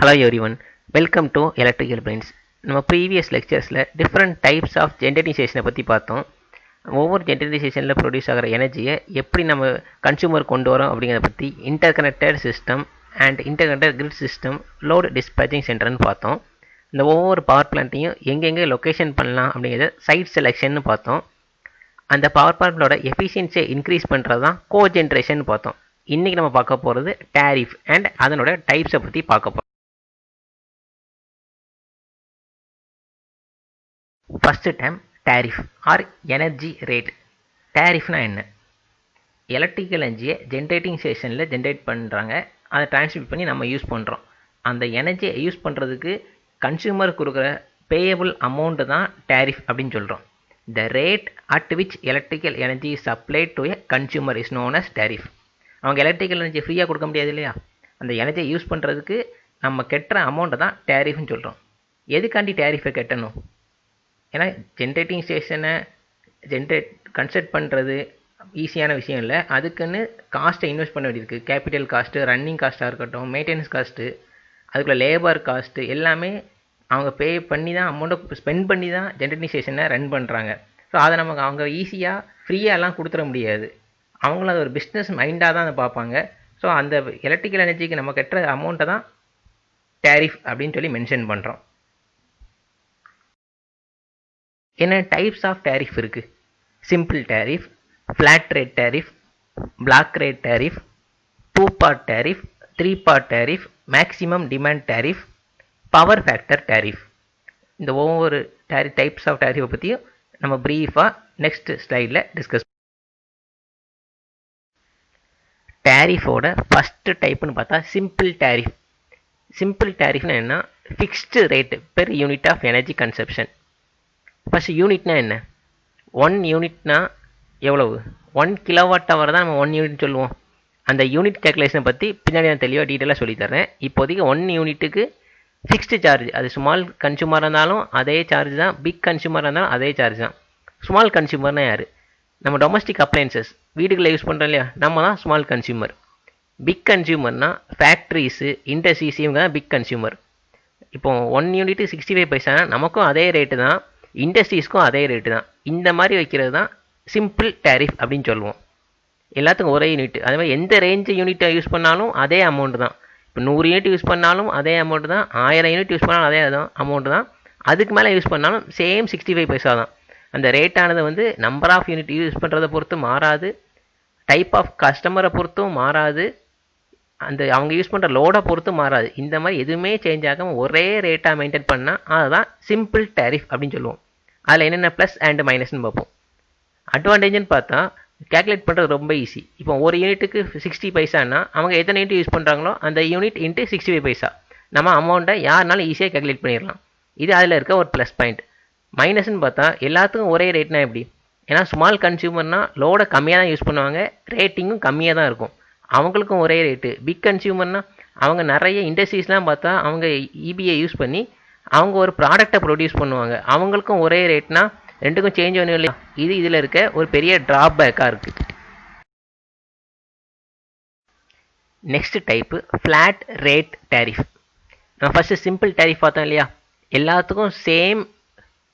Hello everyone, welcome to Electrical Brains. நம்ம previous லெக்சர்ஸில் different types of ஜென்ரேட்டிசேஷனை பற்றி பார்த்தோம். ஒவ்வொரு ஜென்ரேட்டிசேஷனில் ப்ரொடியூஸ் ஆகிற எனர்ஜியை எப்படி நம்ம கன்சூமர் கொண்டு வரோம் அப்படிங்கிறத பற்றி interconnected system and interconnected grid system load dispatching சென்டர்னு பார்த்தோம். இந்த ஒவ்வொரு பவர் பிளான்ட்டையும் எங்கெங்கே லொக்கேஷன் பண்ணலாம் அப்படிங்கிறத சைட் செலெக்ஷன் பார்த்தோம். அந்த பவர் பிளான்ட்டோட எஃபிஷியன்சியை இன்க்ரீஸ் பண்ணுறது தான் கோ ஜென்ரேஷன் பார்த்தோம். இன்றைக்கி நம்ம பார்க்க போகிறது டேரிஃப் அண்ட் அதனோட டைப்ஸை பற்றி பார்க்க போகிறோம். First time tariff or energy rate. டேரிஃப்னா என்ன? எலக்ட்ரிக்கல் எனர்ஜியை ஜென்ரேட்டிங் ஸ்டேஷனில் ஜென்ரேட் பண்ணுறாங்க, அதை டிரான்ஸ்மிட் பண்ணி நம்ம யூஸ் பண்ணுறோம். அந்த எனர்ஜியை யூஸ் பண்ணுறதுக்கு கன்சியூமர் கொடுக்குற பேயபிள் அமௌண்ட்டு தான் டேரிஃப் அப்படின்னு சொல்கிறோம். The rate at which electrical energy is supplied to a consumer is known as tariff. அவங்க எலக்ட்ரிக்கல் எனர்ஜி ஃப்ரீயாக கொடுக்க முடியாது இல்லையா? அந்த எனர்ஜியை யூஸ் பண்ணுறதுக்கு நம்ம கட்டுற அமௌண்ட்டை தான் டேரிஃப்னு சொல்கிறோம். எதுக்காண்டி டேரிஃபை கட்டணும்? ஏன்னா ஜென்ரேட்டிங் ஸ்டேஷனை கன்ஸ்ட்ரக்ட் பண்ணுறது ஈஸியான விஷயம் இல்லை. அதுக்குன்னு காஸ்ட்டை இன்வெஸ்ட் பண்ண வேண்டியிருக்கு. கேபிட்டல் காஸ்ட்டு, ரன்னிங் காஸ்ட்டாக இருக்கட்டும், மெயின்டெனன்ஸ் காஸ்ட்டு, அதுக்குள்ளே லேபர் காஸ்ட்டு எல்லாமே அவங்க பே பண்ணி தான், அமௌண்ட்டை ஸ்பெண்ட் பண்ணி தான் ஜென்ரேட்டிங் ஸ்டேஷனை ரன் பண்ணுறாங்க. ஸோ அதை நமக்கு அவங்க ஈஸியாக ஃப்ரீயாலாம் கொடுத்துட முடியாது. அவங்களும் அது ஒரு பிஸ்னஸ் மைண்டாக தான் அதை பார்ப்பாங்க. ஸோ அந்த எலக்ட்ரிக்கல் எனர்ஜிக்கு நம்ம கட்டுற அமௌண்ட்டை தான் டேரிஃப் அப்படின்னு சொல்லி மென்ஷன் பண்ணுறோம். என்ன டைப்ஸ் ஆஃப் டேரிஃப் இருக்குது? Simple tariff, flat rate tariff, block rate tariff, 2 part tariff, 3 part tariff, maximum demand tariff, power factor tariff. இந்த ஒவ்வொரு டைப்ஸ் ஆஃப் டேரிஃபை பற்றியும் நம்ம ப்ரீஃபாக நெக்ஸ்ட் ஸ்லைடில் டிஸ்கஸ். டேரிஃபோட ஃபஸ்ட்டு டைப்புன்னு பார்த்தா சிம்பிள் டேரிஃப். சிம்பிள் டேரிஃப்னா என்ன? Fixed rate per unit of energy consumption. First யூனிட்னா என்ன? 1 யூனிட்னா எவ்வளவு? 1 கிலோவாட் ஹவர் தான் நம்ம 1 யூனிட் சொல்லுவோம். அந்த யூனிட் கேல்குலேஷனை பற்றி பின்னாடி நான் தெளிவாக டீட்டெயிலாக சொல்லித்தரேன். இப்போதைக்கு 1 யூனிட்டுக்கு ஃபிக்ஸ்டு சார்ஜ். அது ஸ்மால் கன்சூமராக இருந்தாலும் அதே சார்ஜ் தான், பிக் கன்சூமராக இருந்தாலும் அதே சார்ஜ் தான். ஸ்மால் கன்சூமர்னால் யார்? நம்ம டொமஸ்டிக் அப்ளையன்சஸ் வீடுகளில் யூஸ் பண்ணுறோம் இல்லையா, நம்ம தான் ஸ்மால் கன்சூமர். பிக் கன்சூமர்னால் ஃபேக்ட்ரிஸு, இண்டஸ்ட்ரீஸ், இவங்க தான் பிக் கன்சூமர். இப்போ 1 யூனிட்டு 65 பைசானா நமக்கும் அதே ரேட்டு தான், இண்டஸ்ட்ரீஸ்க்கும் அதே ரேட்டு தான். இந்த மாதிரி வைக்கிறது தான் சிம்பிள் டேரிஃப் அப்படின்னு சொல்லுவோம். எல்லாத்துக்கும் ஒரே யூனிட். அதே மாதிரி எந்த ரேஞ்சு யூனிட்டை யூஸ் பண்ணாலும் அதே அமௌண்ட் தான். இப்போ 100 யூனிட் யூஸ் பண்ணாலும் அதே அமௌண்ட் தான், 1000 யூனிட் யூஸ் பண்ணாலும் அதே அமௌண்ட் தான். அதுக்கு மேலே யூஸ் பண்ணாலும் சேம் 65 பைசா தான். அந்த ரேட்டானது வந்து நம்பர் ஆஃப் யூனிட் யூஸ் பண்ணுறதை பொறுத்து மாறாது, டைப் ஆஃப் கஸ்டமரை பொறுத்தும் மாறாது, அந்த அவங்க யூஸ் பண்ணுற லோடை பொறுத்து மாறாது. இந்த மாதிரி எதுவுமே சேஞ்ச் ஆகாமல் ஒரே ரேட்டாக மெயின்டைன் பண்ணால் அதுதான் சிம்பிள் டேரிஃப் அப்படின்னு சொல்லுவோம். அதில் என்னென்ன ப்ளஸ் அண்ட் மைனஸ்ன்னு பார்ப்போம். அட்வான்டேஜ்னு பார்த்தா கேல்குலேட் பண்ணுறது ரொம்ப ஈஸி. இப்போ ஒரு யூனிட்டுக்கு 60 பைசானா அவங்க எத்தனை யூனிட் யூஸ் பண்ணுறாங்களோ அந்த யூனிட் இன்ட்டு 65 பைசா நம்ம அமௌண்ட்டை யாருனாலும் ஈஸியாக கேல்குலேட் பண்ணிடலாம். இது அதில் இருக்க ஒரு ப்ளஸ் பாயிண்ட். மைனஸ்ன்னு பார்த்தா எல்லாத்துக்கும் ஒரே ரேட்னா எப்படி? ஏன்னா ஸ்மால் கன்சியூமர்னால் லோடை கம்மியாக தான் யூஸ் பண்ணுவாங்க, ரேட்டிங்கும் கம்மியாக தான் இருக்கும், அவங்களுக்கும் ஒரே ரேட்டு. பிக் கன்சியூமர்னால் அவங்க நிறைய இண்டஸ்ட்ரீஸ்லாம் பார்த்தா அவங்க இபிஐ யூஸ் பண்ணி அவங்க ஒரு ப்ராடக்டை ப்ரொடியூஸ் பண்ணுவாங்க, அவங்களுக்கும் ஒரே ரேட்னா ரெண்டுக்கும் சேஞ்ச் ஒன்றும் இல்லையா? இது இதில் இருக்க ஒரு பெரிய ட்ராபேக்காக இருக்குது. Next type flat rate tariff. நம்ம ஃபஸ்ட்டு சிம்பிள் டேரிஃப் பார்த்தோம் இல்லையா, எல்லாத்துக்கும் சேம்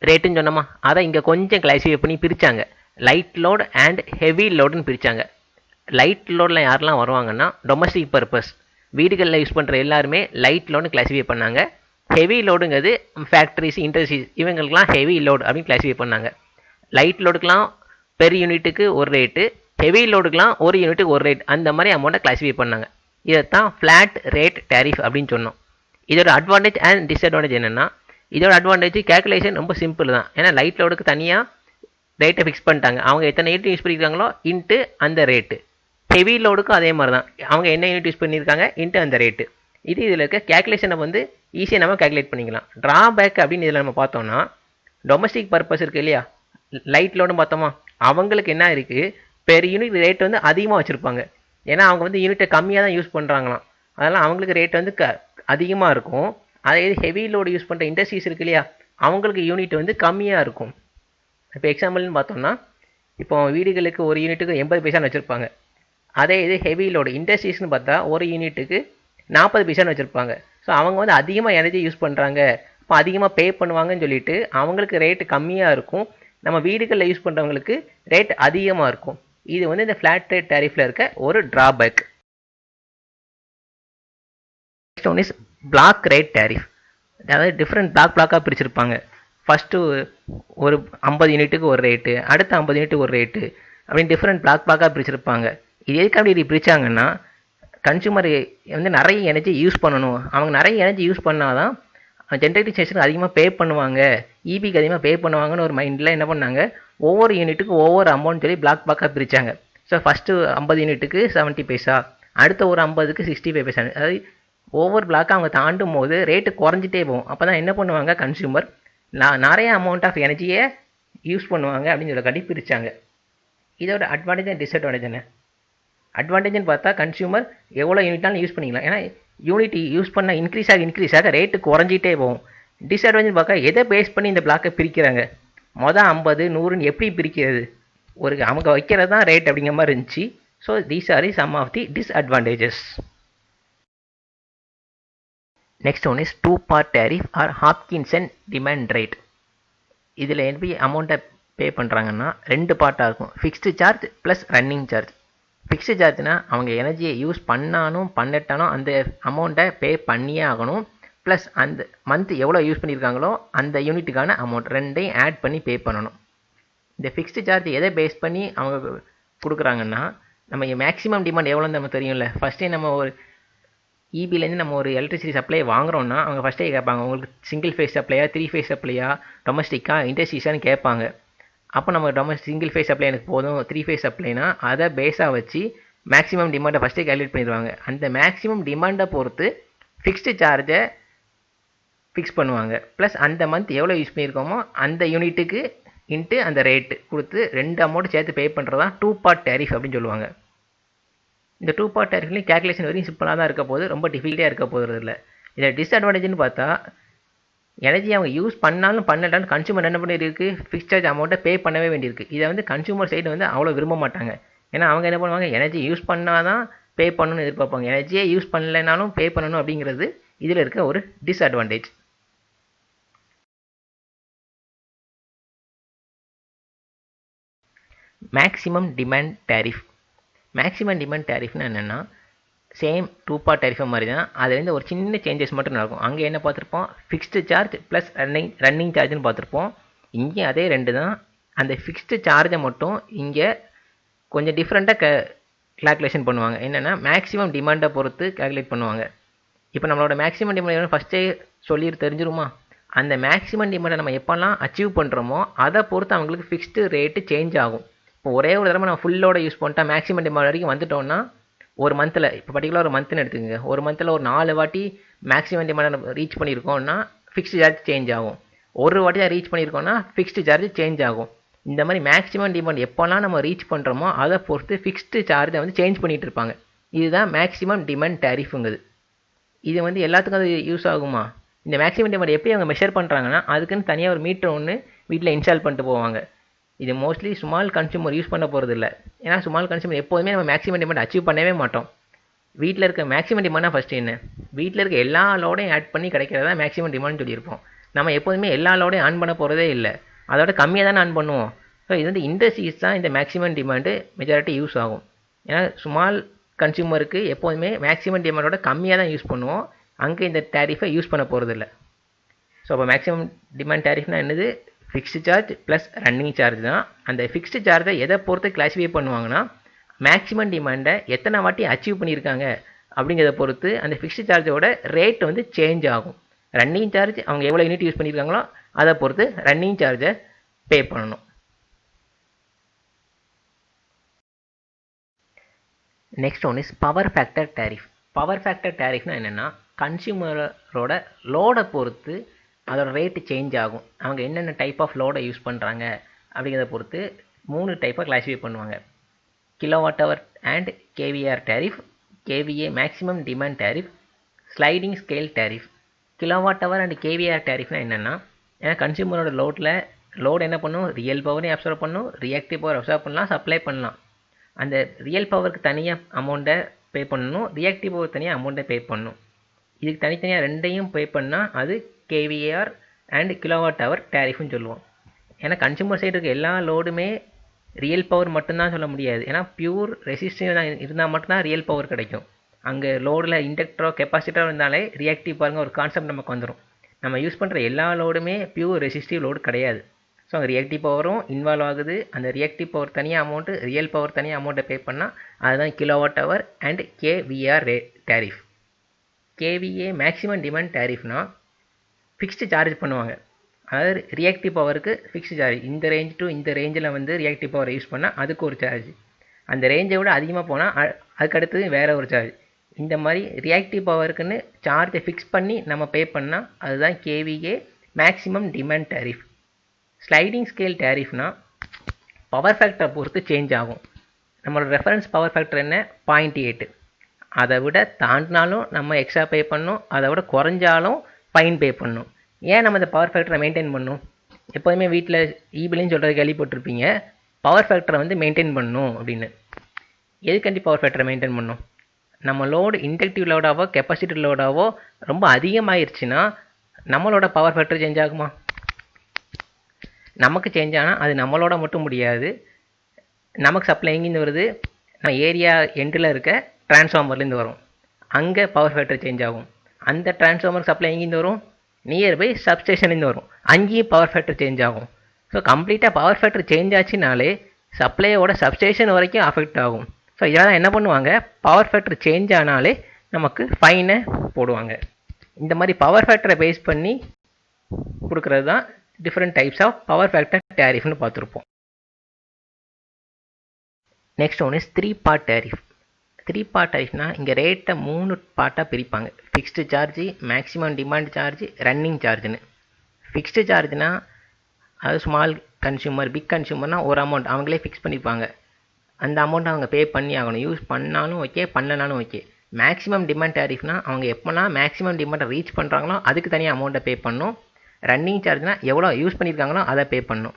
ரேட்டுன்னு சொன்னோமா, அதை இங்கே கொஞ்சம் கிளாஸிஃபை பண்ணி பிரித்தாங்க. லைட் லோட் அண்ட் ஹெவி லோடுன்னு பிரித்தாங்க. லைட் லோடில் யாரெல்லாம் வருவாங்கன்னா டொமஸ்டிக் பர்பஸ் வீடுகளில் யூஸ் பண்ணுற எல்லாருமே லைட் லோடுன்னு கிளாஸிஃபை பண்ணாங்க. ஹெவி லோடுங்கிறது ஃபேக்ட்ரிஸ், இண்டஸ்ட்ரீஸ், இவங்களுக்குலாம் ஹெவி லோடு அப்படின்னு கிளாஸிஃபை பண்ணாங்க. லைட் லோடுக்கெலாம் பெர் யூனிட்டுக்கு ஒரு ரேட்டு, ஹெவி லோடுக்கெலாம் ஒரு யூனிட்டுக்கு ஒரு ரேட், அந்த மாதிரி அமௌண்ட்டை கிளாஸிஃபை பண்ணாங்க. இதைத்தான் ஃப்ளாட் ரேட் டேரிஃப் அப்படின்னு சொன்னோம். இதோட அட்வான்டேஜ் அண்ட் டிஸ்அட்வான்டேஜ் என்னென்னா, இதோட அட்வான்டேஜ் கேல்குலேஷன் ரொம்ப சிம்பிள் தான். ஏன்னா லைட் லோடுக்கு தனியாக ரேட்டை ஃபிக்ஸ் பண்ணிட்டாங்க, அவங்க எத்தனை யூனிட் யூஸ் பண்ணியிருக்காங்களோ இன்ட்டு அந்த ரேட்டு. ஹெவி லோடுக்கும் அதே மாதிரி தான், அவங்க என்ன யூனிட் யூஸ் பண்ணியிருக்காங்க இன்ட்டு அந்த ரேட்டு. இது இதில் இருக்க கேல்குலேஷனை வந்து ஈஸியாக நம்ம கேல்குலேட் பண்ணிக்கலாம். ட்ராபேக் அப்படின்னு இதில் நம்ம பார்த்தோம்னா, டொமஸ்டிக் பர்பஸ் இருக்குது இல்லையா, லைட் லோடுன்னு பார்த்தோமா, அவங்களுக்கு என்ன இருக்குது, பெர் யூனிட் ரேட் வந்து அதிகமாக வச்சுருப்பாங்க. ஏன்னா அவங்க வந்து யூனிட்டை கம்மியாக தான் யூஸ் பண்ணுறாங்களாம், அதனால் அவங்களுக்கு ரேட் வந்து அதிகமாக இருக்கும். அதே இது ஹெவி லோடு யூஸ் பண்ணுற இண்டஸ்ட்ரீஸ் இருக்கு இல்லையா, அவங்களுக்கு யூனிட் வந்து கம்மியாக இருக்கும். இப்போ எக்ஸாம்பிள்னு பார்த்தோம்னா, இப்போ வீடுகளுக்கு ஒரு யூனிட்டுக்கு 80 பைசான்னு வச்சுருப்பாங்க. அதே இது ஹெவி லோடு இண்டஸ்ட்ரீஸ்னு பார்த்தா ஒரு யூனிட்டுக்கு 40 பைசான்னு வச்சுருப்பாங்க. ஸோ ஸோ அவங்க வந்து அதிகமாக எனர்ஜி யூஸ் பண்ணுறாங்க, இப்போ அதிகமாக பே பண்ணுவாங்கன்னு சொல்லிட்டு அவங்களுக்கு ரேட்டு கம்மியாக இருக்கும், நம்ம வீடுகளில் யூஸ் பண்ணுறவங்களுக்கு ரேட் அதிகமாக இருக்கும். இது வந்து இந்த ஃப்ளாட் ரேட் டேரிஃபில் இருக்க ஒரு drawback. Next one is block rate tariff. அதாவது டிஃப்ரெண்ட் பிளாக்காக பிரிச்சிருப்பாங்க. ஃபஸ்ட்டு ஒரு 50 யூனிட்டுக்கு ஒரு ரேட்டு, அடுத்த 50 யூனிட்டுக்கு ஒரு ரேட்டு அப்படின்னு டிஃப்ரெண்ட் பிளாக்காக பிரிச்சிருப்பாங்க. இது எதுக்கு அப்படி பிரித்தாங்கன்னா, கன்சூமர் வந்து நிறைய எனர்ஜி யூஸ் பண்ணணும், அவங்க நிறைய எனர்ஜி யூஸ் பண்ணால் தான் ஜென்ரேட்டிங் ஸ்டேஷனுக்கு அதிகமாக பே பண்ணுவாங்க, இபிக்கு அதிகமாக பே பண்ணுவாங்கன்னு ஒரு மைண்டில் என்ன பண்ணாங்க, ஒவ்வொரு யூனிட்டுக்கு ஒவ்வொரு அமௌண்ட் சொல்லி பிளாக்காக பிரித்தாங்க. ஸோ ஃபஸ்ட்டு 50 யூனிட்டுக்கு 70 பைசா, அடுத்த ஒரு 50க்கு 65 பைசா. அதாவது ஒவ்வொரு பிளாக்காக அவங்க தாண்டும் போது ரேட்டு குறைஞ்சிட்டே போகும். அப்போ தான் என்ன பண்ணுவாங்க, கன்சூமர் நிறைய அமௌண்ட் ஆஃப் எனர்ஜியை யூஸ் பண்ணுவாங்க அப்படின்னு சொல்லி பிரித்தாங்க. இதோட அட்வான்டேஜ் அண்ட் டிஸ்அட்வான்டேஜ் என்ன? அட்வான்டேஜ்னு பார்த்தா கன்சூமர் எவ்வளோ யூனிட்டாலும் யூஸ் பண்ணிக்கலாம், ஏன்னா யூனிட் யூஸ் பண்ண இன்க்ரீஸ் ஆக ரேட்டு குறைஞ்சிட்டே போகும். டிஸ்அட்வான்டேஜ் பார்க்க எதை பேஸ் பண்ணி இந்த பிளாக்கை பிரிக்கிறாங்க, மொதல் 50 100ன்னு எப்படி பிரிக்கிறது, ஒரு அவங்க வைக்கிறது தான் ரேட் அப்படிங்கிற மாதிரி இருந்துச்சு. So these are some of the disadvantages. Next one is two part tariff or Hopkinson demand rate. இதில் எப்படி அமௌண்ட்டை பே பண்ணுறாங்கன்னா 2 பார்ட்டாக இருக்கும், fixed charge plus running charge. Fixed சார்ஜ்னா அவங்க எனர்ஜியை யூஸ் பண்ணாலும் பண்ணட்டாலும் அந்த அமௌண்ட்டை பே பண்ணியே ஆகணும், ப்ளஸ் அந்த மந்த் எவ்வளோ யூஸ் பண்ணியிருக்காங்களோ அந்த யூனிட்டுக்கான அமௌண்ட் ரெண்டையும் ஆட் பண்ணி பே பண்ணணும். இந்த ஃபிக்ஸ்டு சார்ஜ் எதை பேஸ் பண்ணி அவங்க கொடுக்குறாங்கன்னா, நம்ம மேக்ஸிமம் டிமாண்ட் எவ்வளோன்னு நம்ம தெரியும்ல. ஃபஸ்ட்டே நம்ம ஒரு இபிலேருந்து நம்ம ஒரு எலக்ட்ரிசிட்டி சப்ளை வாங்குறோம்னா அவங்க ஃபஸ்ட்டே கேட்பாங்க, உங்களுக்கு சிங்கிள் ஃபேஸ் சப்ளையா, 3 ஃபேஸ் சப்ளையா, டொமஸ்டிக்கா, இண்டஸ்ட்ரீஸான்னு கேட்பாங்க. அப்போ நம்ம சிங்கிள் ஃபேஸ் சப்ளை எனக்கு போதும், 3 ஃபேஸ் சப்ளைனா அதை பேஸாக வச்சு மேக்ஸிமம் டிமாண்டை ஃபஸ்ட்டே கேல்குலேட் பண்ணிடுவாங்க. அந்த மேக்ஸிமம் டிமாண்டை பொறுத்து ஃபிக்ஸ்டு சார்ஜை ஃபிக்ஸ் பண்ணுவாங்க, ப்ளஸ் அந்த மந்த் எவ்வளோ யூஸ் பண்ணியிருக்கோமோ அந்த யூனிட்டுக்கு இன்ட்டு அந்த ரேட்டு கொடுத்து 2 அமௌண்ட் சேர்த்து பே பண்ணுறது தான் டூ பார்ட் டேரிஃப் அப்படின்னு சொல்லுவாங்க. இந்த டூ பார்ட் டேரிஃப்லேயும் கேல்குலேஷன் வரையும் சிம்பிளாக தான் இருக்க போகுது, ரொம்ப டிஃபிகல்ட்டாக இருக்க போகிறது இல்லை. இதில் டிஸ்அட்வான்டேஜ்னு பார்த்தா எனர்ஜி அவங்க யூஸ் பண்ணாலும் பண்ணட்டாலும் கன்சூமர் என்ன பண்ணியிருக்கு, ஃபிக்ஸ் சார்ஜ் அமௌண்ட்டை பே பண்ணவே வேண்டியிருக்கு. இதை வந்து கன்சூமர் சைடு வந்து அவ்வளோ விரும்ப மாட்டாங்க, ஏன்னா அவங்க என்ன பண்ணுவாங்க, எனர்ஜி யூஸ் பண்ணால் தான் பே பண்ணணும்னு எதிர்பார்ப்பாங்க, எனர்ஜியே யூஸ் பண்ணலைனாலும் பே பண்ணணும் அப்படிங்கிறது இதில் இருக்க ஒரு disadvantage. Maximum demand tariff. Maximum demand டேரிஃப்னா என்னென்னா, சேம் டூ பார்ட் டேரிஃபை மாதிரி தான், அதுலேருந்து ஒரு சின்ன சேஞ்சஸ் மட்டும் நடக்கும். அங்கே என்ன பார்த்துருப்போம், ஃபிக்ஸ்டு சார்ஜ் ப்ளஸ் ரன்னிங் சார்ஜ்னு பார்த்துருப்போம். இங்கே அதே 2 தான், அந்த ஃபிக்ஸ்டு சார்ஜை மட்டும் இங்கே கொஞ்சம் டிஃப்ரெண்ட்டாக கேல்குலேஷன் பண்ணுவாங்க. என்னென்னா மேக்ஸிமம் டிமாண்டை பொறுத்து கேல்குலேட் பண்ணுவாங்க. இப்போ நம்மளோட மேக்ஸிமம் டிமாண்ட் ஃபஸ்ட்டே சொல்லி தெரிஞ்சிருமா, அந்த மேக்ஸிமம் டிமாண்டை நம்ம எப்போல்லாம் அச்சீவ் பண்ணுறோமோ அதை பொறுத்து அவங்களுக்கு ஃபிக்ஸ்டு ரேட்டு சேஞ்ச் ஆகும். இப்போ ஒரே ஒரு தடவை நம்ம ஃபுல்லோட யூஸ் பண்ணிட்டா மேக்ஸிமம் டிமாண்ட் வரைக்கும் வந்துட்டோம்னா ஒரு மந்தில், இப்போ பர்டிகுலர் ஒரு மந்த்னு எடுத்துக்கோங்க, ஒரு மந்தில் ஒரு 4 வாட்டி மேக்ஸிமம் டிமாண்ட் ரீச் பண்ணியிருக்கோம்னா ஃபிக்ஸ்டு சார்ஜ் சேஞ்ச் ஆகும், ஒரு வாட்டி தான் ரீச் பண்ணியிருக்கோம்னா ஃபிக்ஸ்டு சார்ஜ் சேஞ்ச் ஆகும். இந்த மாதிரி மேக்ஸிமம் டிமாண்ட் எப்போல்லாம் நம்ம ரீச் பண்ணுறோமோ அதை பொறுத்து ஃபிக்ஸ்டு சார்ஜை வந்து சேஞ்ச் பண்ணிகிட்டு இருப்பாங்க. இதுதான் மேக்ஸிமம் டிமாண்ட் டேரிஃபுங்குது. இது வந்து எல்லாத்துக்கும் அது யூஸ் ஆகுமா, இந்த மேக்ஸிமம் டிமாண்ட் எப்படி அவங்க மெஷர் பண்ணுறாங்கன்னா அதுக்குன்னு தனியாக ஒரு மீட்டர் ஒன்று வீட்டில் இன்ஸ்டால் பண்ணிட்டு போவாங்க. இது மோஸ்ட்லி ஸ்மால் கன்சூமர் யூஸ் பண்ண போகிறது இல்லை, ஏன்னா ஸ்மால் கன்சூமர் எப்போதுமே நம்ம மேக்ஸிமம் டிமாண்ட் அச்சீவ் பண்ணவே மாட்டோம். வீட்டில் இருக்க மேக்ஸிமம் டிமாண்டாக ஃபஸ்ட்டு என்ன, வீட்டில் இருக்க எல்லா லோடையும் ஆட் பண்ணி கிடைக்கிறதா மேக்ஸிமம் டிமாண்ட் சொல்லியிருப்போம். நம்ம எப்போதுமே எல்லா லோடையும் ஆன் பண்ண போகிறதே இல்லை, அதோட கம்மியாக தானே ஆன் பண்ணுவோம். ஸோ இது வந்து இண்டஸ்ட்ரீஸ் தான் இந்த மேக்ஸிமம் டிமாண்டு மெஜாரிட்டி யூஸ் ஆகும். ஏன்னா ஸ்மால் கன்சூமருக்கு எப்போதுமே மேக்ஸிமம் டிமாண்டோட கம்மியாக தான் யூஸ் பண்ணுவோம், அங்கே இந்த டேரிஃபை யூஸ் பண்ண போகிறது இல்லை. ஸோ அப்போ மேக்ஸிமம் டிமாண்ட் டேரிஃப்னா என்னது, fixed charge plus running charge தான். அந்த ஃபிக்ஸ்டு சார்ஜை எதை பொறுத்து கிளாஸிஃபை பண்ணுவாங்கன்னா, மேக்ஸிமம் டிமாண்டை எத்தனை வாட்டி அச்சீவ் பண்ணியிருக்காங்க அப்படிங்கிறத பொறுத்து அந்த ஃபிக்ஸ்டு சார்ஜோட ரேட் வந்து சேஞ்ச் ஆகும். ரன்னிங் சார்ஜ் அவங்க எவ்வளோ யூனிட் யூஸ் பண்ணியிருக்காங்களோ அதை பொறுத்து ரன்னிங் சார்ஜை பே பண்ணணும். Next one is power factor tariff. Power factor டேரிஃப்னா என்னென்னா, கன்சியூமரோட லோடை பொறுத்து அதோட ரேட்டு சேஞ்ச் ஆகும். அவங்க என்னென்ன டைப் ஆஃப் லோடை யூஸ் பண்ணுறாங்க அப்படிங்கிறத பொறுத்து 3 டைப்பாக கிளாஸிஃபை பண்ணுவாங்க. Kilowatt hour and KVAR tariff, KVA maximum demand tariff, sliding scale tariff. Kilowatt hour and KVAR டேரிஃப்னா என்னென்னா, ஏன்னா கன்சியூமரோட லோடு என்ன பண்ணும், ரியல் பவரையும் அப்சர்வ் பண்ணும், ரியாக்டிவ் பவர் அப்சர்வ் பண்ணலாம், சப்ளை பண்ணலாம். அந்த ரியல் பவருக்கு தனியாக அமௌண்ட்டை பே பண்ணணும், ரியாக்டிவ் பவர் தனியாக அமௌண்ட்டை பே பண்ணணும். இதுக்கு தனித்தனியாக ரெண்டையும் பே பண்ணால் அது கேவிஆர் அண்ட் கிலோவாட் ஹவர் டேரிஃப்னு சொல்லுவோம். ஏன்னா கன்சூமர் சைடு இருக்க எல்லா லோடுமே ரியல் பவர் மட்டும்தான் சொல்ல முடியாது. ஏன்னா பியூர் ரெசிஸ்டிவ் இருந்தால் மட்டும்தான் ரியல் பவர் கிடைக்கும். அங்கே லோடில் இண்டக்டரோ கெப்பாசிட்டரோ இருந்தாலே ரியாக்டிவ் பாருங்கள் ஒரு கான்செப்ட் நமக்கு வந்துடும். நம்ம யூஸ் பண்ணுற எல்லா லோடுமே பியூர் ரெசிஸ்டிவ் லோடு கிடையாது. ஸோ அங்கே ரியாக்டிவ் பவரும் இன்வால்வ் ஆகுது. அந்த ரியாக்டிவ் பவர் தனியாக அமௌண்ட்டு, ரியல் பவர் தனியாக அமௌண்ட்டை பே பண்ணால் அதுதான் kilowatt hour and KVAR tariff. KVA maximum demand டேரிஃப்னா ஃபிக்ஸ்டு சார்ஜ் பண்ணுவாங்க. அதாவது ரியாக்டிவ் பவருக்கு ஃபிக்ஸ்டு சார்ஜ். இந்த ரேஞ்ச் டு இந்த ரேஞ்சில் வந்து ரியாக்டிவ் பவர் யூஸ் பண்ணால் அதுக்கு ஒரு சார்ஜ். அந்த ரேஞ்சை விட அதிகமாக போனால் அதுக்கு அடுத்தது வேறு ஒரு சார்ஜ். இந்த மாதிரி ரியாக்டிவ் பவருக்குன்னு சார்ஜை ஃபிக்ஸ் பண்ணி நம்ம பே பண்ணால் அதுதான் KVA maximum demand tariff. Sliding scale டேரிஃப்னால் பவர் ஃபேக்டரை பொறுத்து சேஞ்ச் ஆகும். நம்மளோட ரெஃபரன்ஸ் பவர் ஃபேக்டர் என்ன 0.8. அதை விட தாண்டினாலும் நம்ம எக்ஸ்ட்ரா பே பண்ணணும், அதை விட குறைஞ்சாலும் ஃபைன் பே பண்ணணும். ஏன் நம்ம இந்த பவர் ஃபேக்டரை மெயின்டைன் பண்ணணும்? எப்போதுமே வீட்டில் ஈபிலையும் சொல்கிறது கேள்விப்பட்டிருப்பீங்க, பவர் ஃபேக்டரை வந்து மெயின்டைன் பண்ணணும் அப்படின்னு. எதுக்காண்டி பவர் ஃபேக்டரை மெயின்டைன் பண்ணணும்? நம்ம லோடு இண்டக்டிவ் லோடாவோ கெப்பாசிட்டிவ் லோடாவோ ரொம்ப அதிகமாகிருச்சுன்னா நம்மளோட பவர் ஃபேக்டர் சேஞ்ச் ஆகுமா? நமக்கு சேஞ்ச் ஆனால் அது நம்மளோட மட்டும் முடியாது. நமக்கு சப்ளை எங்கேருந்து வருது? நம்ம ஏரியா எண்டில் இருக்க டிரான்ஸ்ஃபார்மர்லேருந்து வரும். அங்கே பவர் ஃபேக்டர் சேஞ்ச் ஆகும். அந்த டிரான்ஸ்ஃபார்மர் சப்ளை எங்கேருந்து வரும்? நியர்பை சப்ஸ்டேஷன்லேருந்து வரும். அங்கேயும் பவர் ஃபேக்டர் சேஞ்ச் ஆகும். ஸோ கம்ப்ளீட்டாக பவர் ஃபேக்டர் சேஞ்ச் ஆச்சுனாலே சப்ளையோட சப்ஸ்டேஷன் வரைக்கும் அஃபெக்ட் ஆகும். ஸோ இதெல்லாம் என்ன பண்ணுவாங்க, பவர் ஃபேக்டர் சேஞ்ச் ஆனாலே நமக்கு ஃபைனை போடுவாங்க. இந்த மாதிரி பவர் ஃபேக்டரை பேஸ் பண்ணி கொடுக்கறது தான் different types of power factor டேரிஃப்னு பார்த்துருப்போம். Next one is 3 part tariff. 3 part டேரிஃப்னால் இங்கே ரேட்டை 3 பார்ட்டாக பிரிப்பாங்க. Fixed charge, maximum demand charge, running சார்ஜ்னு. ஃபிக்ஸ்டு சார்ஜ்னால் அது ஸ்மால் கன்சியூமர், பிக் கன்சியூமர்னால் ஒரு அமௌண்ட் அவங்களே ஃபிக்ஸ் பண்ணிப்பாங்க. அந்த அமௌண்ட்டை அவங்க பே பண்ணி ஆகணும். யூஸ் பண்ணாலும் ஓகே, பண்ணனாலும் ஓகே. மேக்ஸிமம் டிமாண்ட் டேரிஃப்னால் அவங்க எப்போலாம் மேக்ஸிமம் டிமாண்டை ரீச் பண்ணுறாங்களோ அதுக்கு தனியாக அமௌண்ட்டை பே பண்ணணும். ரன்னிங் சார்ஜ்னால் எவ்வளோ யூஸ் பண்ணியிருக்காங்களோ அதை பே பண்ணணும்.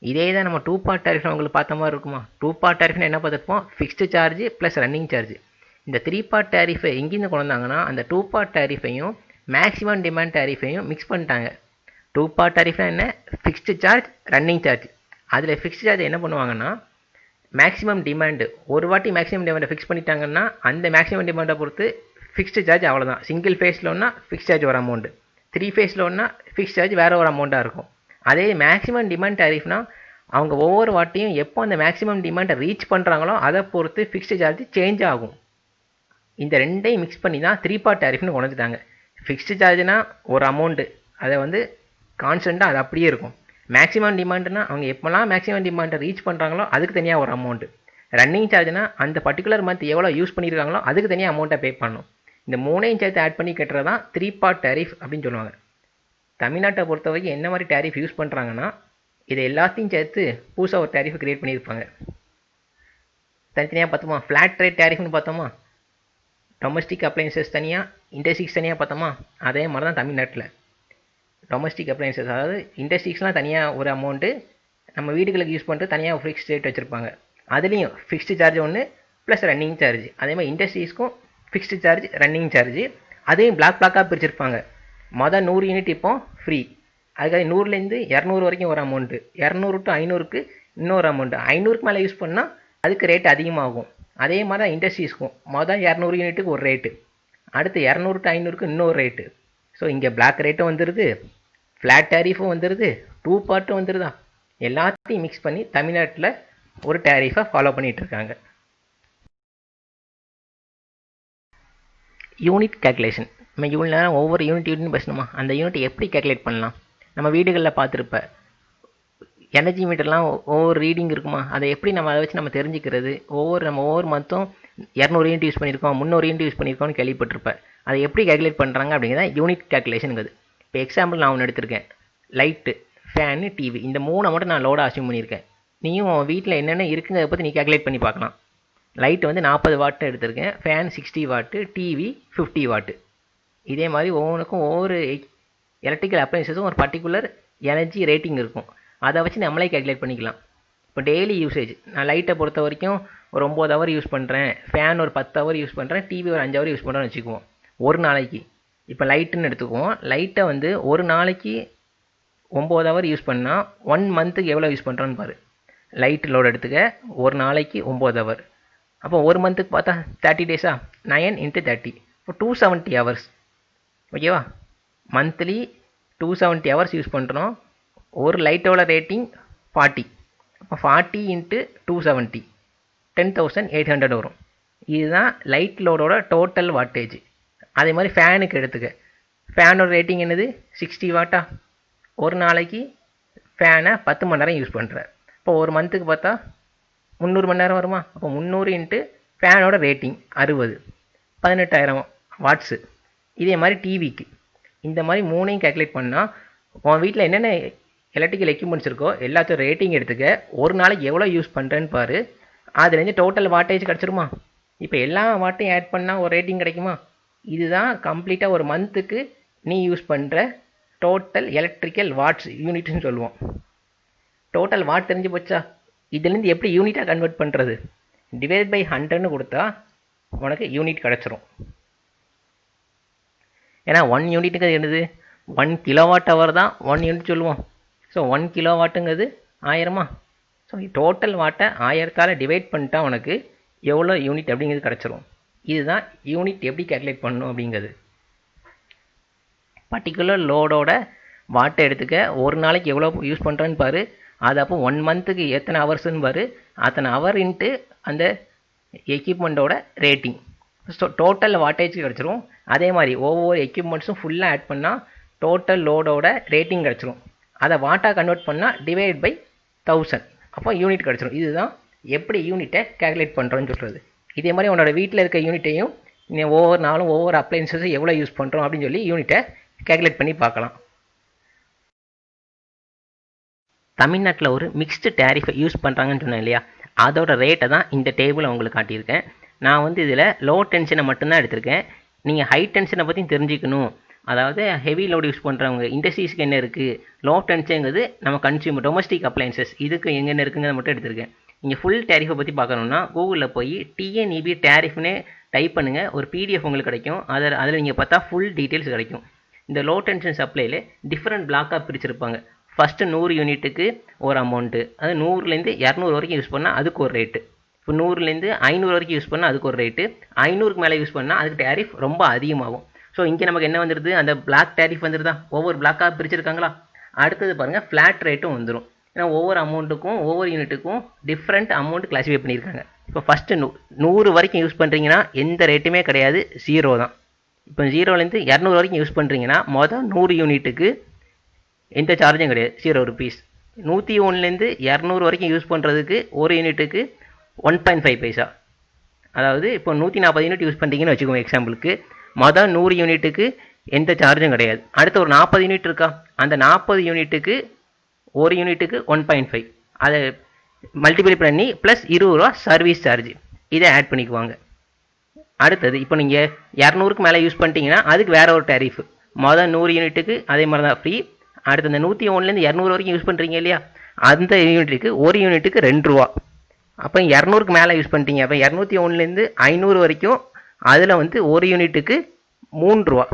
இதே தான் நம்ம 2 பார்ட் டேரிஃப் உங்களுக்கு பார்த்த மாதிரி இருக்குமா? 2 பார்ட் டேரிஃப்னா என்ன பார்த்துருப்போம்? Fixed charge plus running charge. இந்த 3 பார்ட் டேரிஃபை எங்கேருந்து கொண்டு வந்தாங்கன்னா அந்த 2 பார்ட் டேரிஃபையும் மேக்ஸிமம் டிமாண்ட் டேரிஃபையும் மிக்ஸ் பண்ணிட்டாங்க. 2 பார்ட் டேரிஃப்னா என்ன? Fixed charge, running charge. அதில் ஃபிக்ஸ்டு சார்ஜ் என்ன பண்ணுவாங்கன்னா மேக்ஸிமம் டிமாண்டு ஒரு வாட்டி மேக்ஸிமம் டிமாண்டை ஃபிக்ஸ் பண்ணிட்டாங்கன்னா அந்த மேக்ஸிமம் டிமாண்டை பொறுத்து ஃபிக்ஸ்டு சார்ஜ் அவ்வளோதான். சிங்கிள் ஃபேஸில் ஒன்றா ஃபிக்ஸ் சார்ஜ் ஒரு அமௌண்ட்டு, 3 ஃபேஸில் ஒன்றா ஃபிக்ஸ் சார்ஜ் வேறு ஒரு அமௌண்ட்டாக இருக்கும். அதே மேக்ஸிமம் டிமாண்ட் டேரிஃப்னால் அவங்க ஒவ்வொரு வாட்டியும் எப்போ அந்த மேக்ஸிமம் டிமாண்டை ரீச் பண்ணுறாங்களோ அதை பொறுத்து ஃபிக்ஸ்டு சார்ஜ் சேஞ்ச் ஆகும். இந்த ரெண்டையும் மிக்ஸ் பண்ணி தான் 3 பார்ட் டேரிஃப்னு கொண்டு வந்துட்டாங்க. ஃபிக்ஸ்டு சார்ஜ்னால் ஒரு அமௌண்ட்டு, அதை வந்து கான்ஸ்டண்ட்டாக அது அப்படியே இருக்கும். மேக்ஸிமம் டிமாண்டுனா அவங்க எப்போல்லாம் மேக்ஸிமம் டிமாண்டை ரீச் பண்ணுறாங்களோ அதுக்கு தனியாக ஒரு அமௌண்ட்டு. ரன்னிங் சார்ஜ்னா அந்த பர்டிகுலர் மந்த் எவ்வளோ யூஸ் பண்ணியிருக்காங்களோ அதுக்கு தனியாக அமௌண்ட்டை பே பண்ணணும். இந்த 3ஐயும் சேர்த்து ஆட் பண்ணி கட்டுறது தான் 3 பார்ட் டேரிஃப் அப்படின்னு சொல்லுவாங்க. தமிழ்நாட்டை பொறுத்த வரைக்கும் என்ன மாதிரி டேரிஃப் யூஸ் பண்ணுறாங்கன்னா இதை எல்லாத்தையும் சேர்த்து புதுசாக ஒரு டேரிஃப் கிரியேட் பண்ணியிருப்பாங்க. தனித்தனியாக பார்த்தோமா, ஃப்ளாட் ரேட் டேரிஃப்னு பார்த்தோமா, டொமஸ்டிக் அப்ளையன்சஸ் தனியாக, இண்டஸ்ட்ரீஸ் தனியாக பார்த்தோமா, அதே மாதிரி தான் தமிழ்நாட்டில் டொமஸ்டிக் அப்ளையன்சஸ், அதாவது இண்டஸ்ட்ரீஸ்லாம் தனியாக ஒரு அமௌண்ட்டு, நம்ம வீடுகளுக்கு யூஸ் பண்ணுறது தனியாக ஒரு ஃபிக்ஸ்ட் ரேட் வச்சுருப்பாங்க. அதுலேயும் ஃபிக்ஸ்டு சார்ஜ் ஒன்று ப்ளஸ் ரன்னிங் சார்ஜ். அதே மாதிரி இண்டஸ்ட்ரீஸ்க்கும் ஃபிக்ஸ்டு சார்ஜ், ரன்னிங் சார்ஜ், அதையும் பிளாக்காக பிரிச்சிருப்பாங்க. மொதல் 100 யூனிட் இப்போ ஃப்ரீ, அதுக்காக 100லேருந்து 200 வரைக்கும் ஒரு அமௌண்ட்டு, 200 to 500க்கு இன்னொரு அமௌண்ட்டு, 500க்கு மேலே யூஸ் பண்ணால் அதுக்கு ரேட் அதிகமாகும். அதே மாதிரி தான் இண்டஸ்ட்ரீஸ்க்கும் மொதல் 200 யூனிட்டுக்கு ஒரு ரேட்டு, அடுத்து 200 to 500க்கு இன்னொரு ரேட்டு. ஸோ இங்கே பிளாக் ரேட்டும் வந்துடுது, ஃப்ளாட் டேரிஃபும் வந்துடுது, 2 பார்ட்டும் வந்துடுதா. எல்லாத்தையும் மிக்ஸ் பண்ணி தமிழ்நாட்டில் ஒரு டேரிஃபை ஃபாலோ பண்ணிகிட்டு இருக்காங்க. Unit calculation. நம்ம இவ்வளோ நேரம் ஒவ்வொரு யூனிட்னு பேசணுமா, அந்த யூனிட் எப்படி கேல்குலேட் பண்ணலாம்? நம்ம வீடுகளில் பார்த்துருப்ப எனர்ஜி மீட்டர்லாம் ஒவ்வொரு ரீடிங் இருக்குமா, அதை எப்படி நம்ம அதை வச்சு நம்ம தெரிஞ்சுக்கிறது? நம்ம ஒவ்வொரு மந்த்தும் 200 யூனிட் யூஸ் பண்ணியிருக்கோம், 300 யூனிட் யூஸ் பண்ணியிருக்கோம்னு கேள்விப்பட்டிருப்பேன். அதை எப்படி கேல்குலேட் பண்ணுறாங்க அப்படிங்கிறத யூனிட் கேல்குலேஷனுங்கிறது. இப்போ எக்ஸாம்பிள் நான் ஒன்று எடுத்திருக்கேன், லைட்டு, ஃபேனு, டிவி, இந்த 3 மட்டும் நான் லோடாக அசியூம் பண்ணியிருக்கேன். நீயும் வீட்டில் என்னென்ன இருக்குங்கிறத பற்றி நீ கேல்குலேட் பண்ணி பார்க்கலாம். லைட்டு வந்து 40 வாட்டு எடுத்திருக்கேன், ஃபேன் 60 வாட்டு, டிவி 50 வாட்டு. இதே மாதிரி ஒவ்வொன்றுக்கும் ஒவ்வொரு எலக்ட்ரிக்கல் அப்ளையன்சஸும் ஒரு பர்டிகுலர் எனர்ஜி ரேட்டிங் இருக்கும். அதை வச்சு நம்மளே கேல்குலேட் பண்ணிக்கலாம். இப்போ டெய்லி யூசேஜ், நான் லைட்டை பொறுத்த வரைக்கும் ஒரு 9 ஹவர் யூஸ் பண்ணுறேன், ஃபேன் ஒரு 10 ஹவர் யூஸ் பண்ணுறேன், டிவி ஒரு 5 ஹவர் யூஸ் பண்ணுறேன்னு வச்சுக்குவோம். ஒரு நாளைக்கு இப்போ லைட்டுன்னு எடுத்துக்குவோம். லைட்டை வந்து ஒரு நாளைக்கு 9 ஹவர் யூஸ் பண்ணால் 1 மந்த்துக்கு எவ்வளோ யூஸ் பண்ணுறோன்னு பாரு. லைட் லோடு எடுத்துக்க, ஒரு நாளைக்கு 9 ஹவர். அப்போ ஒரு மந்த்துக்கு பார்த்தா 30 டேஸா, 9 × 30, இப்போ 270 ஹவர்ஸ். ஓகேவா? மந்த்லி 270 ஹவர்ஸ் யூஸ் பண்ணுறோம். ஒரு லைட்டோட ரேட்டிங் 40. அப்போ 40 × 270 10,800 வரும். இதுதான் லைட் லோடோட டோட்டல் வாட்டேஜ். அதே மாதிரி ஃபேனுக்கு எடுத்துக்க, ஃபேனோட ரேட்டிங் என்னது 60 வாட்டா. ஒரு நாளைக்கு ஃபேனை 10 மணி நேரம் யூஸ் பண்ணுற. இப்போ ஒரு மந்த்துக்கு பார்த்தா 300 மணி நேரம் வருமா? அப்போ 300 × ஃபேனோட ரேட்டிங் 60, 18,000 வாட்ஸு. இதே மாதிரி டிவிக்கு இந்த மாதிரி மூணையும் கேல்குலேட் பண்ணால் உன் வீட்டில் என்னென்ன எலக்ட்ரிக்கல் எக்யூப்மெண்ட்ஸ் இருக்கோ எல்லாத்தையும் ரேட்டிங் எடுத்துக்க, ஒரு நாளைக்கு எவ்வளோ யூஸ் பண்ணுறேன்னு பாரு. அதுலேருந்து டோட்டல் வாட்டேஜ் கிடச்சிருமா? இப்போ எல்லா வாட்டையும் ஆட் பண்ணால் ஒரு ரேட்டிங் கிடைக்குமா? இதுதான் கம்ப்ளீட்டாக ஒரு மந்த்துக்கு நீ யூஸ் பண்ணுற டோட்டல் எலக்ட்ரிக்கல் வாட்ஸ் யூனிட்னு சொல்லுவோம். டோட்டல் வாட் தெரிஞ்சு போச்சா? இதுலேருந்து எப்படி யூனிட்டாக கன்வெர்ட் பண்ணுறது? டிவைட் பை 100ன்னு கொடுத்தா உனக்கு யூனிட் கிடச்சிரும். ஏன்னா 1 யூனிட்டுக்கு என்னது 1 கிலோவாட் ஹவர் தான் 1 யூனிட் சொல்லுவோம். ஸோ 1 கிலோவாட்டுங்கிறது 1000மா? ஸோ டோட்டல் வாட்டை 1000ஆல் டிவைட் பண்ணிட்டா உனக்கு எவ்வளோ யூனிட் அப்படிங்கிறது கிடச்சிரும். இதுதான் யூனிட் எப்படி கேல்குலேட் பண்ணணும் அப்படிங்கிறது. பர்டிகுலர் லோடோட வாட்டை எடுத்துக்க, ஒரு நாளைக்கு எவ்வளோ யூஸ் பண்ணுறேன்னு பாரு. அது அப்போ 1 மந்த்துக்கு எத்தனை ஹவர்ஸ்ன்னு பாரு. அத்தனை ஹவர் இன்ட்டு அந்த எக்யூப்மெண்ட்டோட ரேட்டிங். ஸோ டோட்டல் வாட்டேஜ் கிடச்சிரும். அதே மாதிரி ஒவ்வொரு எக்யூப்மெண்ட்ஸும் ஃபுல்லாக ஆட் பண்ணால் டோட்டல் லோடோட ரேட்டிங் கிடச்சிரும். அதை வாட்டாக கன்வெர்ட் பண்ணால் டிவைட் பை 1000, அப்போ யூனிட் கிடச்சிரும். இதுதான் எப்படி யூனிட்டை கேல்குலேட் பண்ணுறோன்னு சொல்கிறது. இதே மாதிரி உன்னோட வீட்டில் இருக்க யூனிட்டையும் நீ ஒவ்வொரு நாளும் ஒவ்வொரு அப்ளைன்சஸும் எவ்வளோ யூஸ் பண்ணுறோம் அப்படின்னு சொல்லி யூனிட்டை கேல்குலேட் பண்ணி பார்க்கலாம். தமிழ்நாட்டில் ஒரு மிக்ஸ்டு டேரிஃபை யூஸ் பண்ணுறாங்கன்னு சொன்னேன் இல்லையா, அதோட ரேட்டை தான் இந்த டேபிளை உங்களுக்கு காட்டியிருக்கேன். நான் வந்து இதில் லோ டென்ஷனை மட்டும்தான் எடுத்திருக்கேன். நீங்கள் ஹை டென்ஷனை பற்றியும் தெரிஞ்சுக்கணும். அதாவது ஹெவி லோடு யூஸ் பண்ணுறவங்க இண்டஸ்ட்ரீஸ்க்கு என்ன இருக்குது, லோ டென்ஷனுங்கிறது நம்ம கன்சியூமர் டொமஸ்டிக் அப்ளைன்சஸ் இதுக்கு எங்கென்ன இருக்குங்கிறத மட்டும் எடுத்திருக்கேன். நீங்கள் ஃபுல் டேரிஃபை பற்றி பார்க்கணுன்னா கூகுளில் போய் டிஎன்இபி டேரிஃப்னு டைப் பண்ணுங்கள். ஒரு பிடிஎஃப் உங்களுக்கு கிடைக்கும். அதில் நீங்கள் பார்த்தா ஃபுல் டீட்டெயில்ஸ் கிடைக்கும். இந்த லோ டென்ஷன் சப்ளையில் டிஃப்ரெண்ட் பிளாக்காக பிரிச்சிருப்பாங்க. ஃபஸ்ட்டு 100 யூனிட்டுக்கு ஒரு அமௌண்ட்டு, அது 100லேருந்து 200 வரைக்கும் யூஸ் பண்ணால் அதுக்கு ஒரு ரேட்டு. இப்போ 100லேருந்து 500 வரைக்கும் யூஸ் பண்ணால் அதுக்கு ஒரு ரேட்டு. 500க்கு மேலே யூஸ் பண்ணால் அதுக்கு டேரிஃப் ரொம்ப அதிகமாகும். ஸோ இங்கே நமக்கு என்ன வந்துடுது, அந்த பிளாக் டேரிஃப் வந்துடுதா, ஒவ்வொரு பிளாக்காக பிரிச்சிருக்காங்களா. அடுத்தது பாருங்கள் ஃப்ளாட் ரேட்டும் வந்துடும். ஏன்னா ஒவ்வொரு அமௌண்ட்டுக்கும் ஒவ்வொரு யூனிட்டுக்கும் டிஃப்ரெண்ட் அமௌண்ட் கிளாஸிஃபை பண்ணியிருக்காங்க. இப்போ ஃபஸ்ட்டு 100 வரைக்கும் யூஸ் பண்ணுறீங்கன்னா எந்த ரேட்டுமே கிடையாது, 0 தான். இப்போ 0லேருந்து 200 வரைக்கும் யூஸ் பண்ணுறீங்கன்னா மொதல் 100 யூனிட்டுக்கு எந்த சார்ஜும் கிடையாது, 0 ருபீஸ். 101லேருந்து 200 வரைக்கும் யூஸ் பண்ணுறதுக்கு ஒரு யூனிட்டுக்கு 1.5 பைசா. அதாவது இப்போ 140 யூனிட் யூஸ் பண்ணுறீங்கன்னு வச்சுக்கோங்க எக்ஸாம்பிளுக்கு. மொதல் 100 யூனிட்டுக்கு எந்த சார்ஜும் கிடையாது. அடுத்து ஒரு 40 யூனிட் இருக்கா, அந்த 40 யூனிட்டுக்கு ஒரு யூனிட்டுக்கு 1.5, அதை மல்டிப்ளை பண்ணி ப்ளஸ் 20 ரூபா சர்வீஸ் சார்ஜ், இதை ஆட் பண்ணிக்குவாங்க. அடுத்தது இப்போ நீங்கள் 200க்கு மேலே யூஸ் பண்ணிட்டீங்கன்னா அதுக்கு வேறு ஒரு டேரிஃப். மொதல் 100 யூனிட்டுக்கு அதே மாதிரி தான் ஃப்ரீ. அடுத்து அந்த 101லேருந்து 200 வரைக்கும் யூஸ் பண்ணுறீங்க இல்லையா, அந்த யூனிட்டுக்கு ஒரு யூனிட்டுக்கு 2 ரூபா. அப்போ 200க்கு மேலே யூஸ் பண்ணிட்டீங்க, அப்போ 201லேருந்து 500 வரைக்கும் அதில் வந்து ஒரு யூனிட்டுக்கு 3 ரூபா.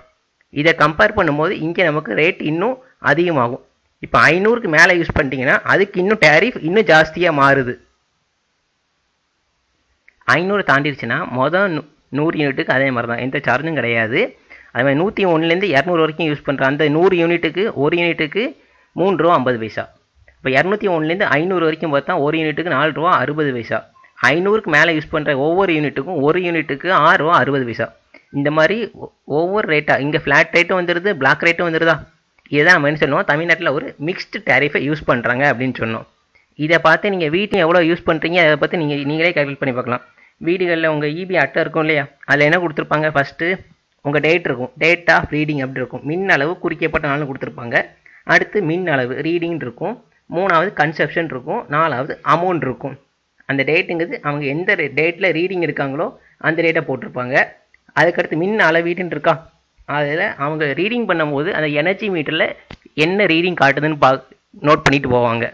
இதை கம்பேர் பண்ணும்போது இங்கே நமக்கு ரேட் இன்னும் அதிகமாகும். இப்போ 500க்கு மேலே யூஸ் பண்ணிட்டீங்கன்னா அதுக்கு இன்னும் டேரிஃப் இன்னும் ஜாஸ்தியாக மாறுது. 500 தாண்டிடுச்சுன்னா மொதல் 100 யூனிட்டுக்கு அதே மாதிரி தான், எந்த சார்ஜும் கிடையாது. அது மாதிரி 101லேருந்து 200 வரைக்கும் யூஸ் பண்ணுற அந்த 100 யூனிட்டுக்கு ஒரு யூனிட்டுக்கு 3 ரூபா 50 பைசா. இப்போ 201லேருந்து 500 வரைக்கும் பார்த்தா ஒரு யூனிட்டுக்கு 4 ரூபா 60 பைசா. 500க்கு மேலே யூஸ் பண்ணுற ஒவ்வொரு யூனிட்டுக்கும் ஒரு யூனிட்டுக்கு 6 ரூபா 60 பைசா. இந்த மாதிரி ஒவ்வொரு ரேட்டாக இங்கே ஃப்ளாட் ரேட்டும் வந்துடுது, பிளாக் ரேட்டும் வந்துடுதா. இதுதான் நம்ம என்ன சொல்லுவோம், தமிழ்நாட்டில் ஒரு மிக்ஸ்டு டேரிஃபை யூஸ் பண்ணுறாங்க அப்படின்னு சொன்னோம். இதை பார்த்து நீங்கள் வீட்டையும் எவ்வளோ யூஸ் பண்ணுறீங்க அதை பற்றி நீங்களே கால்குலேட் பண்ணி பார்க்கலாம். வீடுகளில் உங்கள் இபி அட்டை இருக்கும் இல்லையா, அதில் என்ன கொடுத்துருப்பாங்க, ஃபஸ்ட்டு உங்கள் டேட் இருக்கும், டேட் ஆஃப் ரீடிங் அப்படி இருக்கும். மின் அளவு குறிக்கப்பட்ட நாள்னு கொடுத்துருப்பாங்க. அடுத்து மின் அளவு ரீடிங் இருக்கும். 3வது கன்செப்ஷன் இருக்கும். 4வது அமௌண்ட் இருக்கும். அந்த டேட்டுங்கிறது அவங்க எந்த டேட்டில் ரீடிங் இருக்காங்களோ அந்த டேட்டை போட்டிருப்பாங்க. அதுக்கடுத்து மின் அளவீடுன்னு இருக்கா, அதில் அவங்க ரீடிங் பண்ணும்போது அந்த எனர்ஜி மீட்டரில் என்ன ரீடிங் காட்டுதுன்னு நோட் பண்ணிட்டு போவாங்க.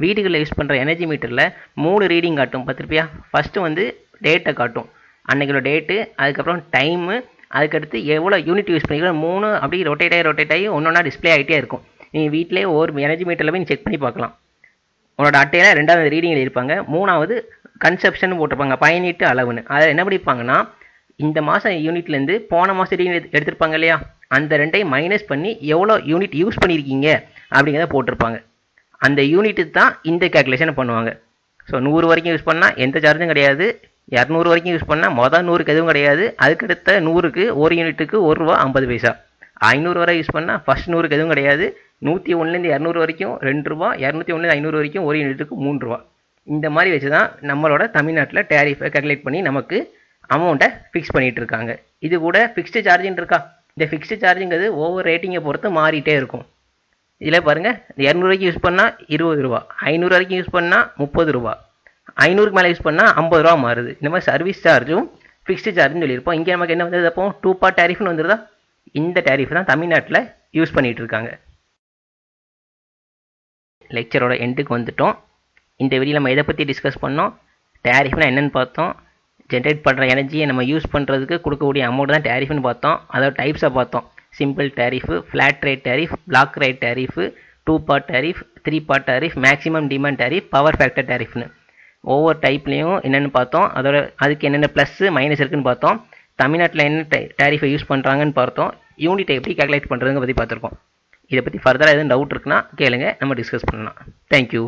வீடுகளில் யூஸ் பண்ணுற எனர்ஜி மீட்டரில் 3 ரீடிங் காட்டும், பார்த்துருப்பியா. ஃபஸ்ட்டு வந்து டேட்டை காட்டும், அன்றைக்கோட டேட்டு, அதுக்கப்புறம் டைமு, அதுக்கடுத்து எவ்வளோ யூனிட் யூஸ் பண்ணிக்கலாம் 3 அப்படியே ரொட்டேட் ஆகி ஒன்றா டிஸ்பிளே ஆகிட்டே இருக்கும். நீங்கள் வீட்டிலே ஒரு எனர்ஜி மீட்டரில் போய் செக் பண்ணி பார்க்கலாம். உங்களோட அட்டையில் 2வது ரீடிங் எழுதியிருப்பாங்க, 3வது கன்சப்ஷன் போட்டிருப்பாங்க, பயனீட்டு அளவுன்னு. அதை என்ன பண்ணியிருப்பாங்கன்னா இந்த மாதம் யூனிட்லேருந்து போன மாதம் ரீடிங் எடுத்திருப்பாங்க இல்லையா, அந்த 2ஐயும் மைனஸ் பண்ணி எவ்வளோ யூனிட் யூஸ் பண்ணியிருக்கீங்க அப்படிங்கிறத போட்டிருப்பாங்க. அந்த யூனிட்டு தான் இந்த கேல்குலேஷனை பண்ணுவாங்க. ஸோ 100 வரைக்கும் யூஸ் பண்ணால் எந்த சார்ஜும் கிடையாது, 200 வரைக்கும் யூஸ் பண்ணால் மொதல் 100க்கு எதுவும் கிடையாது, அதுக்கடுத்த 100க்கு ஒரு யூனிட்டுக்கு ₹1.50. 500 வரை யூஸ் பண்ணால் ஃபஸ்ட் 100க்கு எதுவும் கிடையாது, 101லேருந்து 200 வரைக்கும் ₹2, 201லேருந்து 500 வரைக்கும் ஒரு யூனிட்டுக்கு ₹3. இந்த மாதிரி வச்சு தான் நம்மளோட தமிழ்நாட்டில் டேரிஃபை கேல்குலேட் பண்ணி நமக்கு அமௌண்ட்டை ஃபிக்ஸ் பண்ணிகிட்டு இருக்காங்க. இது கூட ஃபிக்ஸ்டு சார்ஜின்னு இருக்கா, இந்த ஃபிக்ஸ்டு சார்ஜுங்கிறது ஒவ்வொரு ரேட்டிங்கை பொறுத்து மாறிட்டே இருக்கும். இதில் பாருங்கள், 200 வரைக்கும் யூஸ் பண்ணால் ₹20, 500 வரைக்கும் யூஸ் பண்ணால் ₹30, 500க்கு மேலே யூஸ் பண்ணால் ₹50 மாறுது. இந்த மாதிரி சர்வீஸ் சார்ஜும் ஃபிக்ஸ்டு சார்ஜுன்னு சொல்லியிருப்போம். இங்கே நமக்கு என்ன வந்தது, அப்போ 2 பார்ட் டேரிஃப்னு வந்துருதா. இந்த டேரிஃப் தான் தமிழ்நாட்டில் யூஸ் பண்ணிகிட்டு இருக்காங்க. லெக்சரோட எண்டுக்கு வந்துட்டோம். இந்த வீடியோ நம்ம எதை பற்றி டிஸ்கஸ் பண்ணோம், டேரிஃப்னா என்னென்னு பார்த்தோம், ஜென்ரேட் பண்ணுற எனர்ஜியை நம்ம யூஸ் பண்ணுறதுக்கு கொடுக்கக்கூடிய அமௌண்ட் தான் டேரிஃப்னு பார்த்தோம். அதோட டைப்ஸை பார்த்தோம், simple tariff, flat rate tariff, block rate tariff, 2 part tariff, 3 part tariff, maximum demand tariff, power factor டேரிஃப்னு ஒவ்வொரு டைப்லேயும் என்னென்னு பார்த்தோம். அதுக்கு என்னென்ன ப்ளஸ் மைனஸ் இருக்குன்னு பார்த்தோம். தமிழ்நாட்டில் என்ன டேரிஃபை யூஸ் பண்ணுறாங்கன்னு பார்த்தோம். யூனிட்டை எப்படி கேல்குலேட் பண்ணுறதுங்க பற்றி பார்த்துருக்கோம். இதை பற்றி ஃபர்தராக எதுவும் டவுட் இருக்குன்னா கேளுங்க, நம்ம டிஸ்கஸ் பண்ணலாம். தேங்க்யூ.